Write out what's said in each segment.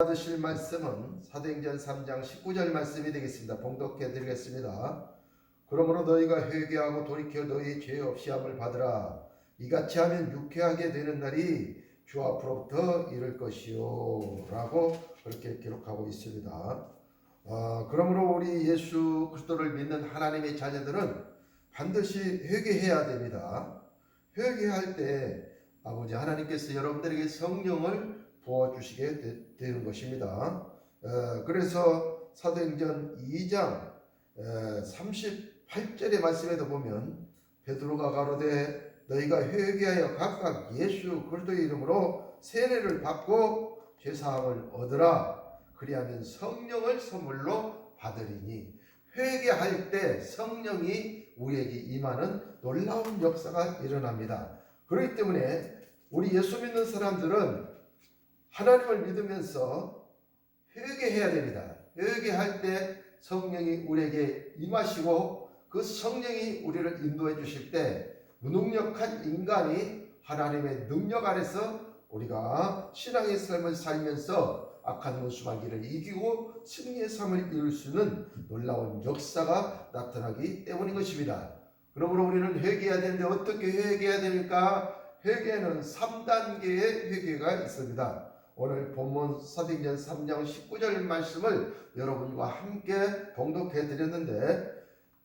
받으실 말씀은 사도행전 3장 19절 말씀이 되겠습니다. 봉독해 드리겠습니다. 그러므로 너희가 회개하고 돌이켜 너희 죄 없이 함을 받으라. 이같이 하면 유쾌하게 되는 날이 주 앞으로부터 이를 것이요 라고 그렇게 기록하고 있습니다. 그러므로 우리 예수 그리스도를 믿는 하나님의 자녀들은 반드시 회개해야 됩니다. 회개할 때 아버지 하나님께서 여러분들에게 성령을 부어주시게 되는 것입니다. 그래서 사도행전 2장 38절의 말씀에도 보면 베드로가 가로되 너희가 회개하여 각각 예수 그리스도의 이름으로 세례를 받고 죄사함을 얻으라. 그리하면 성령을 선물로 받으리니. 회개할 때 성령이 우리에게 임하는 놀라운 역사가 일어납니다. 그렇기 때문에 우리 예수 믿는 사람들은 하나님을 믿으면서 회개해야 됩니다. 회개할 때 성령이 우리에게 임하시고 그 성령이 우리를 인도해 주실 때 무능력한 인간이 하나님의 능력 아래서 우리가 신앙의 삶을 살면서 악한 원수마귀를 이기고 승리의 삶을 이룰 수 있는 놀라운 역사가 나타나기 때문인 것입니다. 그러므로 우리는 회개해야 되는데 어떻게 회개해야 됩니까? 회개는 3단계의 회개가 있습니다. 오늘 본문 사도행전 3장 19절 말씀을 여러분과 함께 봉독해 드렸는데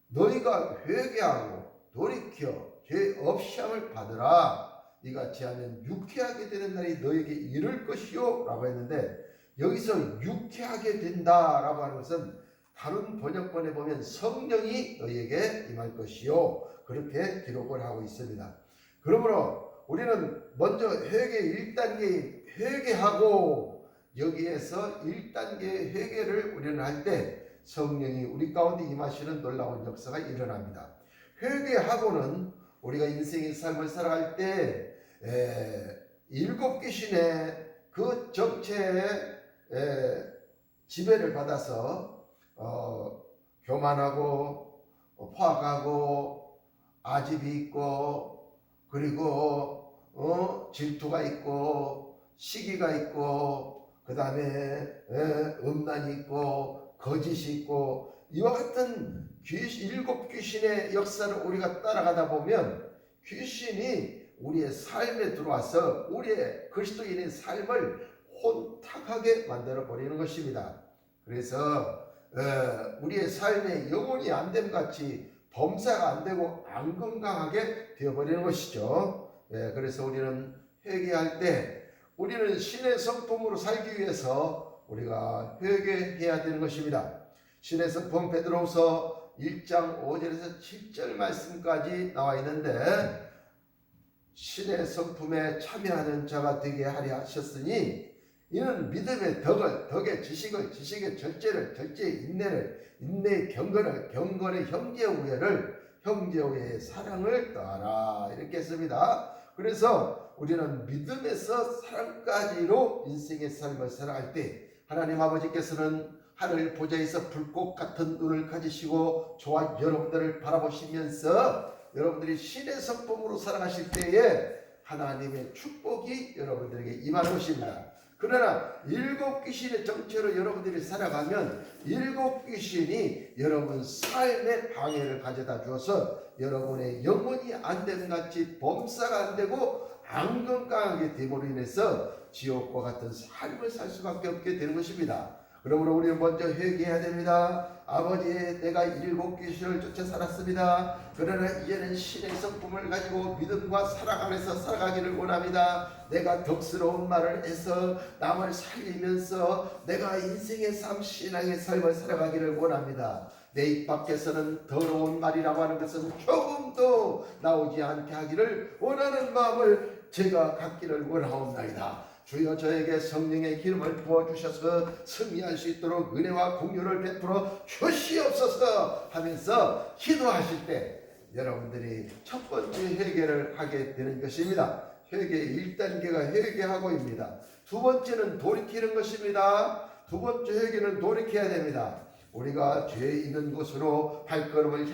너희가 회개하고 돌이켜 죄 없이 함을 받으라. 이같이 하면 유쾌하게 되는 날이 너에게 이를 것이요 라고 했는데 여기서 유쾌하게 된다라고 하는 것은 다른 번역본에 보면 성령이 너희에게 임할 것이요 그렇게 기록을 하고 있습니다. 그러므로 우리는 먼저 회개 1단계 회개하고 여기에서 1단계 회개를 우리는 할 때 성령이 우리 가운데 임하시는 놀라운 역사가 일어납니다. 회개하고는 우리가 인생의 삶을 살아갈 때 7 귀신의 그 정체에 지배를 받아서 교만하고 포악하고 아집이 있고 그리고 질투가 있고 시기가 있고 그 다음에 음란이 있고 거짓이 있고 이와 같은 7 귀신의 역사를 우리가 따라가다 보면 귀신이 우리의 삶에 들어와서 우리의 그리스도인의 삶을 혼탁하게 만들어 버리는 것입니다. 그래서 우리의 삶에 영혼이 안됨 같이 범사가 안되고 안 건강하게 되어버리는 것이죠. 그래서 우리는 회개할 때 우리는 신의 성품으로 살기 위해서 우리가 회개해야 되는 것입니다. 신의 성품 베드로후서 1장 5절에서 7절 말씀까지 나와 있는데 신의 성품에 참여하는 자가 되게 하려 하셨으니 이는 믿음의 덕의 지식을 지식의 절제를 절제의 인내를 인내의 경건을 경건의 형제 우애를 형제 우애의 사랑을 더하라 이렇게 했습니다. 그래서 우리는 믿음에서 사랑까지로 인생의 삶을 살아갈 때 하나님 아버지께서는 하늘 보좌에서 불꽃 같은 눈을 가지시고 저와 여러분들을 바라보시면서 여러분들이 신의 성품으로 살아가실 때에 하나님의 축복이 여러분들에게 임하는 것입니다. 그러나 7 귀신의 정체로 여러분들이 살아가면 7 귀신이 여러분 삶의 방해를 가져다 주어서 여러분의 영혼이 안되는 같이 범사가 안되고 안 건강하게 됨으로 인해서 지옥과 같은 삶을 살 수밖에 없게 되는 것입니다. 그러므로 우리는 먼저 회개해야 됩니다. 아버지 내가 7 귀신을 쫓아 살았습니다. 그러나 이제는 신의 성품을 가지고 믿음과 사랑 안에서 살아가기를 원합니다. 내가 덕스러운 말을 해서 남을 살리면서 내가 인생의 삶 신앙의 삶을 살아가기를 원합니다. 내 입 밖에서는 더러운 말이라고 하는 것은 조금도 나오지 않게 하기를 원하는 마음을 제가 갖기를 원하옵나이다. 주여 저에게 성령의 기름을 부어주셔서 승리할 수 있도록 은혜와 공유를 베풀어 주시옵소서 하면서 기도하실 때 여러분들이 첫 번째 회개를 하게 되는 것입니다. 회개 1단계가 회개하고입니다. 두 번째는 돌이키는 것입니다. 두 번째 회개는 돌이켜야 됩니다. 우리가 죄 있는 곳으로 발걸음을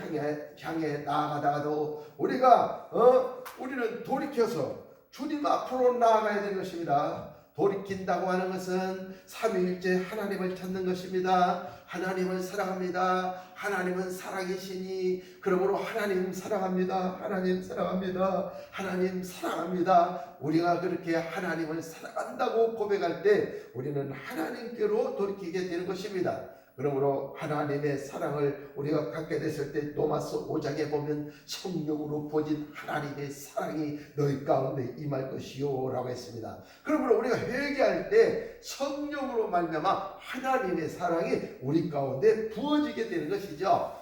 향해 나아가다가도 우리는 돌이켜서 주님 앞으로 나아가야 되는 것입니다. 돌이킨다고 하는 것은 삼위일체 하나님을 찾는 것입니다. 하나님을 사랑합니다. 하나님은 사랑이시니 그러므로 하나님 사랑합니다. 하나님 사랑합니다. 하나님 사랑합니다. 우리가 그렇게 하나님을 사랑한다고 고백할 때 우리는 하나님께로 돌이키게 되는 것입니다. 그러므로 하나님의 사랑을 우리가 갖게 됐을 때 로마서 5장에 보면 성령으로 부어진 하나님의 사랑이 너희 가운데 임할 것이요 라고 했습니다. 그러므로 우리가 회개할 때 성령으로 말미암아 하나님의 사랑이 우리 가운데 부어지게 되는 것이죠.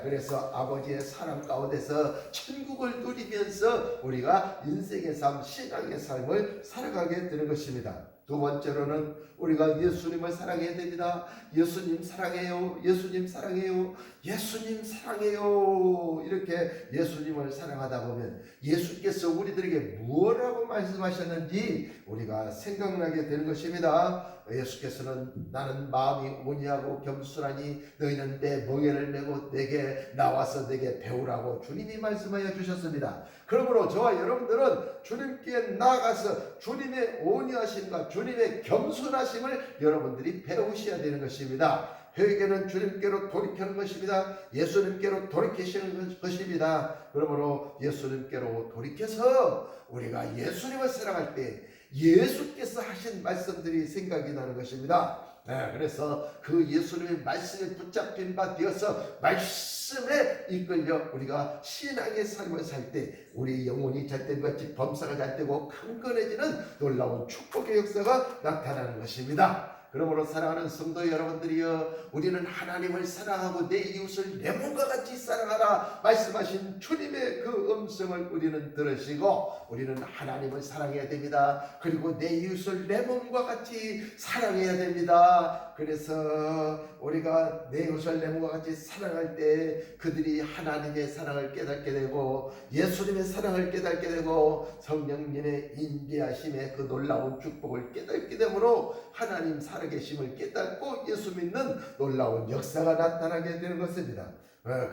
그래서 아버지의 사랑 가운데서 천국을 누리면서 우리가 인생의 삶, 신앙의 삶을 살아가게 되는 것입니다. 두 번째로는 우리가 예수님을 사랑해야 됩니다. 예수님 사랑해요. 예수님 사랑해요. 예수님 사랑해요. 이렇게 예수님을 사랑하다 보면 예수께서 우리들에게 무엇라고 말씀하셨는지 우리가 생각나게 되는 것입니다. 예수께서는 나는 마음이 온유하고 겸손하니 너희는 내 멍에를 메고 내게 나와서 내게 배우라고 주님이 말씀하여 주셨습니다. 그러므로 저와 여러분들은 주님께 나아가서 주님의 온유하심과 주님의 겸손하심을 여러분들이 배우셔야 되는 것입니다. 회개는 주님께로 돌이키는 것입니다. 예수님께로 돌이키시는 것입니다. 그러므로 예수님께로 돌이켜서 우리가 예수님을 사랑할 때 예수께서 하신 말씀들이 생각이 나는 것입니다. 그래서 그 예수님의 말씀에 붙잡힌 바 되어서 말씀에 이끌려 우리가 신앙의 삶을 살 때 우리 영혼이 잘된 것이 범사가 잘되고 강건해지는 놀라운 축복의 역사가 나타나는 것입니다. 그러므로 사랑하는 성도 여러분들이여, 우리는 하나님을 사랑하고 내 이웃을 내 몸과 같이 사랑하라 말씀하신 주님의 그 음성을 우리는 들으시고 우리는 하나님을 사랑해야 됩니다. 그리고 내 이웃을 내 몸과 같이 사랑해야 됩니다. 그래서 우리가 내 이웃을 내 몸과 같이 사랑할 때 그들이 하나님의 사랑을 깨닫게 되고 예수님의 사랑을 깨닫게 되고 성령님의 인도하심의 그 놀라운 축복을 깨닫게 되므로 하나님 살아계심을 깨닫고 예수 믿는 놀라운 역사가 나타나게 되는 것입니다.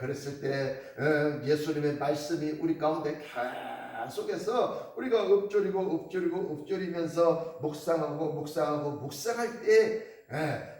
그랬을 때 예수님의 말씀이 우리 가운데 계속해서 우리가 읊조리면서 묵상할 때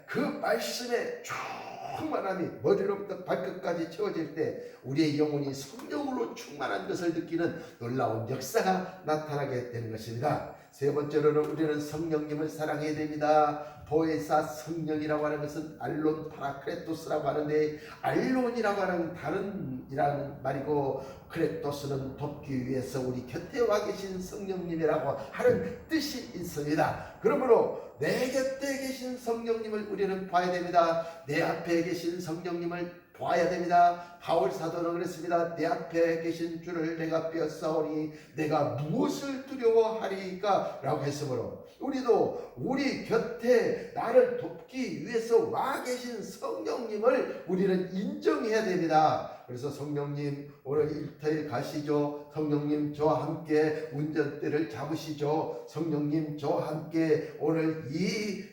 그 말씀의 충만함이 머리로부터 발끝까지 채워질 때 우리의 영혼이 성령으로 충만한 것을 느끼는 놀라운 역사가 나타나게 되는 것입니다. 세 번째로는 우리는 성령님을 사랑해야 됩니다. 보혜사 성령이라고 하는 것은 알론 파라크레토스라고 하는데, 알론이라고 하는 다른이라는 말이고 크레토스는 돕기 위해서 우리 곁에 와 계신 성령님이라고 하는 뜻이 있습니다. 그러므로 내 곁에 계신 성령님을 우리는 봐야 됩니다. 내 앞에 계신 성령님을 보아야 됩니다. 바울 사도는 그랬습니다. 내 앞에 계신 주를 내가 빼앗사오니 내가 무엇을 두려워하리까? 라고 했으므로 우리도 우리 곁에 나를 돕기 위해서 와 계신 성령님을 우리는 인정해야 됩니다. 그래서 성령님 오늘 일터에 가시죠. 성령님 저와 함께 운전대를 잡으시죠. 성령님 저와 함께 오늘 이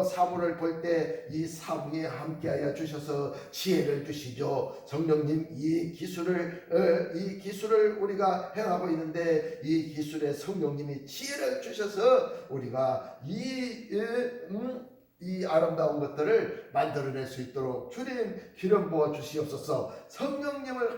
사무를 볼 때 이 사무에 함께하여 주셔서 지혜를 주시죠. 성령님 이 기술을 우리가 행하고 있는데 이 기술에 성령님이 지혜를 주셔서 우리가 이 아름다운 것들을 만들어낼 수 있도록 주님 기름 부어 주시옵소서. 성령님을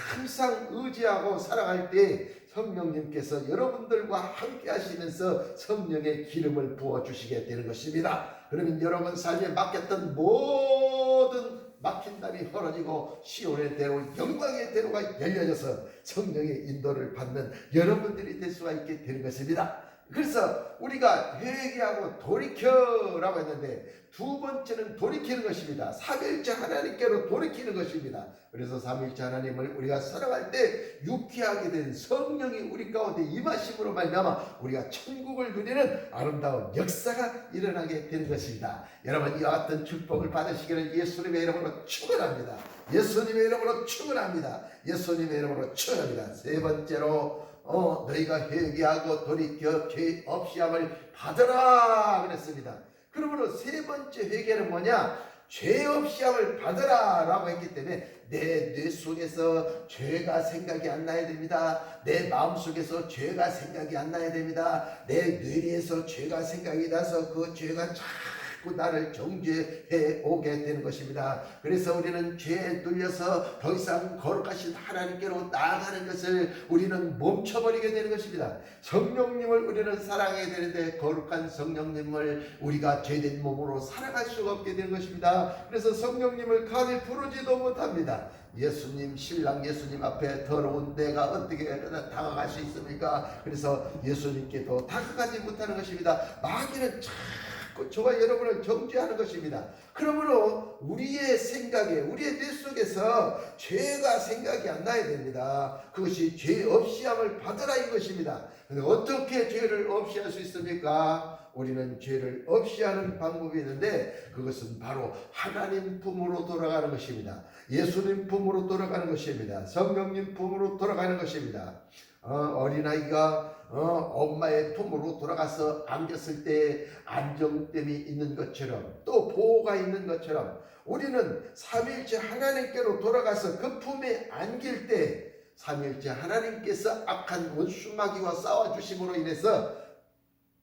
항상 의지하고 살아갈 때 성령님께서 여러분들과 함께 하시면서 성령의 기름을 부어 주시게 되는 것입니다. 그러면 여러분 삶에 맡겼던 모든 막힌 담이 헐어지고 시온의 대로 영광의 대로가 열려져서 성령의 인도를 받는 여러분들이 될 수가 있게 되는 것입니다. 그래서 우리가 회개하고 돌이켜라고 했는데 두 번째는 돌이키는 것입니다. 삼위일체 하나님께로 돌이키는 것입니다. 그래서 삼위일체 하나님을 우리가 사랑할 때 유쾌하게 된 성령이 우리 가운데 임하심으로 말미암아 우리가 천국을 누리는 아름다운 역사가 일어나게 되는 것입니다. 여러분 이와 같은 축복을 받으시기를 예수님의 이름으로 축원합니다. 예수님의 이름으로 축원합니다. 예수님의 이름으로 축원합니다. 세 번째로 너희가 회개하고 돌이켜 죄 없이 함을 받으라 그랬습니다. 그러므로 세 번째 회개는 뭐냐? 죄 없이 함을 받으라 라고 했기 때문에 내 뇌 속에서 죄가 생각이 안 나야 됩니다. 내 마음 속에서 죄가 생각이 안 나야 됩니다. 내 뇌리에서 죄가 생각이 나서 그 죄가 자꾸 나를 정죄해 오게 되는 것입니다. 그래서 우리는 죄에 눌려서 더 이상 거룩하신 하나님께로 나아가는 것을 우리는 멈춰버리게 되는 것입니다. 성령님을 우리는 사랑해야 되는데 거룩한 성령님을 우리가 죄된 몸으로 살아갈 수가 없게 되는 것입니다. 그래서 성령님을 감히 부르지도 못합니다. 예수님, 신랑 예수님 앞에 더러운 내가 어떻게 다가갈 수 있습니까? 그래서 예수님께도 다가가지 못하는 것입니다. 마귀는 저와 여러분을 정죄하는 것입니다. 그러므로 우리의 생각에, 우리의 뇌 속에서 죄가 생각이 안 나야 됩니다. 그것이 죄 없이 함을 받으라 인 것입니다. 근데 어떻게 죄를 없이 할 수 있습니까? 우리는 죄를 없이 하는 방법이 있는데 그것은 바로 하나님 품으로 돌아가는 것입니다. 예수님 품으로 돌아가는 것입니다. 성령님 품으로 돌아가는 것입니다. 어린아이가 엄마의 품으로 돌아가서 안겼을 때 안정됨이 있는 것처럼 또 보호가 있는 것처럼 우리는 삼위일체 하나님께로 돌아가서 그 품에 안길 때 삼위일체 하나님께서 악한 원수마귀와 싸워주심으로 인해서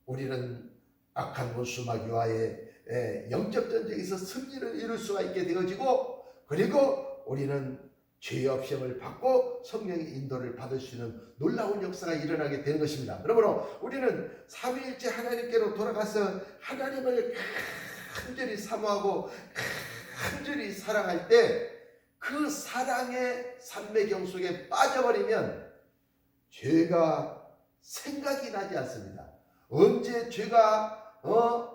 우리는 악한 원수마귀와의 영적 전쟁에서 승리를 이룰 수가 있게 되어지고 그리고 우리는 죄 없이 함을 받고 성령의 인도를 받을 수 있는 놀라운 역사가 일어나게 되는 것입니다. 그러므로 우리는 삼위일체 하나님께로 돌아가서 하나님을 간절히 사모하고 간절히 사랑할 때 그 사랑의 산매경 속에 빠져버리면 죄가 생각이 나지 않습니다. 언제 죄가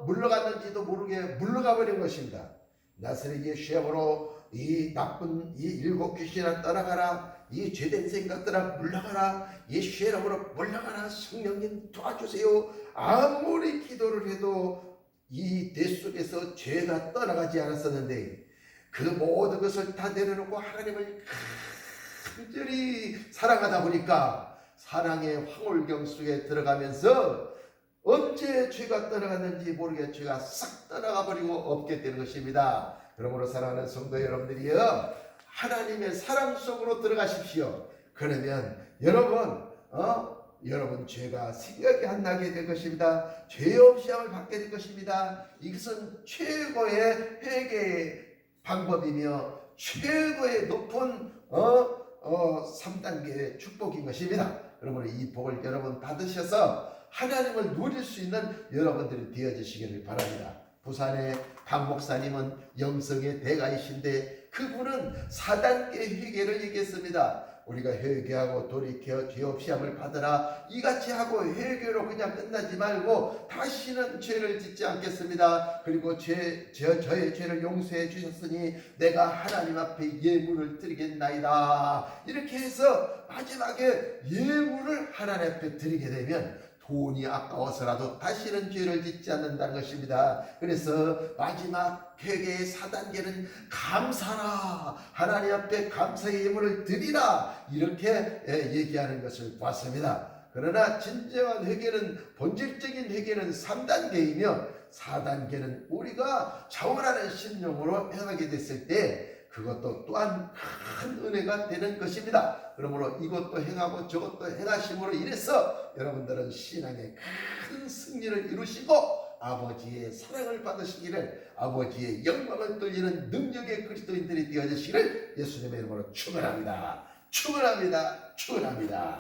물러갔는지도 모르게 물러가 버린 것입니다. 나사렛 예수님으로 이 나쁜 이 일곱 귀신아 떠나가라, 이 죄된 생각들아 물러가라, 예수의 이름으로 물러가라, 성령님 도와주세요. 아무리 기도를 해도 이 뇌 속에서 죄가 떠나가지 않았었는데 그 모든 것을 다 내려놓고 하나님을 간절히 사랑하다 보니까 사랑의 황홀경 속에 들어가면서 언제 죄가 떠나갔는지 모르게 죄가 싹 떠나가 버리고 없게 되는 것입니다. 그러므로 사랑하는 성도 여러분들이여, 하나님의 사랑 속으로 들어가십시오. 그러면 여러분 죄가 생각이 안 나게 될 것입니다. 죄 없이 함을 받게 될 것입니다. 이것은 최고의 회개의 방법이며 최고의 높은 3단계의 축복인 것입니다. 그러므로 이 복을 여러분 받으셔서 하나님을 누릴 수 있는 여러분들이 되어주시기를 바랍니다. 부산의 강 목사님은 영성의 대가이신데 그분은 4단계 회개를 얘기했습니다. 우리가 회개하고 돌이켜 죄 없이 함을 받으라 이같이 하고 회개로 그냥 끝나지 말고 다시는 죄를 짓지 않겠습니다. 그리고 저의 죄를 용서해 주셨으니 내가 하나님 앞에 예물을 드리겠나이다. 이렇게 해서 마지막에 예물을 하나님 앞에 드리게 되면 돈이 아까워서라도 다시는 죄를 짓지 않는다는 것입니다. 그래서 마지막 회개의 4단계는 감사라, 하나님 앞에 감사의 예물을 드리라, 이렇게 얘기하는 것을 봤습니다. 그러나 진정한 회개는, 본질적인 회개는 3단계이며 4단계는 우리가 자원하는 심령으로 행하게 됐을 때 그것도 또한 큰 은혜가 되는 것입니다. 그러므로 이것도 행하고 저것도 행하심으로 인해서 여러분들은 신앙의 큰 승리를 이루시고 아버지의 사랑을 받으시기를, 아버지의 영광을 돌리는 능력의 그리스도인들이 되어주시기를 예수님의 이름으로 축원합니다. 축원합니다. 축원합니다.